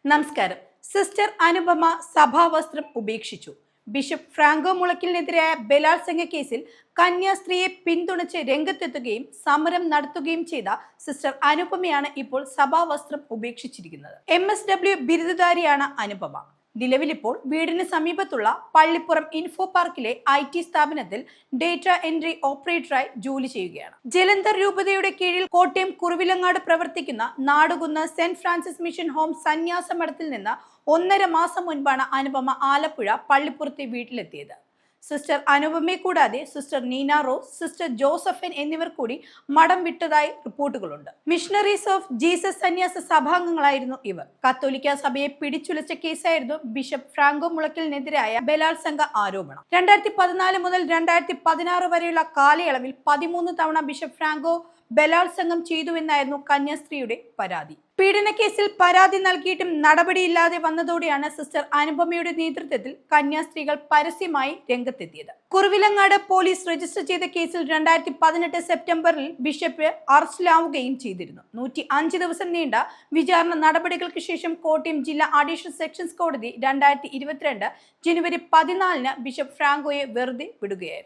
നമസ്കാരം. സിസ്റ്റർ അനുപമ സഭാവസ്ത്രം ഉപേക്ഷിച്ചു. Bishop Franco മുളയ്ക്കലിനെതിരായ ബലാത്സംഗ കേസിൽ കന്യാസ്ത്രീയെ പിന്തുണച്ച് രംഗത്തെത്തുകയും സമരം നടത്തുകയും ചെയ്ത സിസ്റ്റർ അനുപമയാണ് ഇപ്പോൾ സഭാവസ്ത്രം ഉപേക്ഷിച്ചിരിക്കുന്നത്. MSW ബിരുദധാരിയാണ് അനുപമ. നിലവിലിപ്പോൾ വീടിന് സമീപത്തുള്ള പള്ളിപ്പുറം ഇൻഫോ പാർക്കിലെ IT സ്ഥാപനത്തിൽ ഡേറ്റ എൻട്രി ഓപ്പറേറ്ററായി ജോലി ചെയ്യുകയാണ്. ജലന്ധർ രൂപതയുടെ കീഴിൽ കോട്ടയം കുറുവിലങ്ങാട് പ്രവർത്തിക്കുന്ന Nadukunnu saint Francis mission home സന്യാസ മഠത്തിൽ നിന്ന് 1.5 മാസം മുൻപാണ് അനുപമ ആലപ്പുഴ പള്ളിപ്പുറത്തെ വീട്ടിലെത്തിയത്. സിസ്റ്റർ അനുപമയെ കൂടാതെ സിസ്റ്റർ നീന റോസ്, സിസ്റ്റർ ജോസഫൻ എന്നിവർ കൂടി മഠം വിട്ടതായി റിപ്പോർട്ടുകളുണ്ട്. മിഷണറീസ് ഓഫ് ജീസസ് സന്യാസ സഭാംഗങ്ങളായിരുന്നു ഇവർ. കത്തോലിക്ക സഭയെ പിടിച്ചുലച്ച കേസായിരുന്നു ബിഷപ്പ് ഫ്രാങ്കോ മുളയ്ക്കലിനെതിരായ ബലാത്സംഗ ആരോപണം. 2014 മുതൽ 2016 വരെയുള്ള കാലയളവിൽ 13 തവണ ബിഷപ്പ് ഫ്രാങ്കോ ബലാത്സംഗം ചെയ്തുവെന്നായിരുന്നു കന്യാസ്ത്രീയുടെ പരാതി. പീഡനക്കേസിൽ പരാതി നൽകിയിട്ടും നടപടിയില്ലാതെ വന്നതോടെയാണ് സിസ്റ്റർ അനുപമയുടെ നേതൃത്വത്തിൽ കന്യാസ്ത്രീകൾ പരസ്യമായി രംഗത്തെത്തിയത്. കുറുവിലങ്ങാട് പോലീസ് രജിസ്റ്റർ ചെയ്ത കേസിൽ 2018 സെപ്റ്റംബറിൽ ബിഷപ്പ് അറസ്റ്റിലാവുകയും ചെയ്തിരുന്നു. 105 ദിവസം നീണ്ട വിചാരണ നടപടികൾക്ക് ശേഷം കോട്ടയം ജില്ലാ അഡീഷണൽ സെഷൻസ് കോടതി 2022 ജനുവരി 14 ബിഷപ്പ് ഫ്രാങ്കോയെ വെറുതെ വിടുകയായിരുന്നു.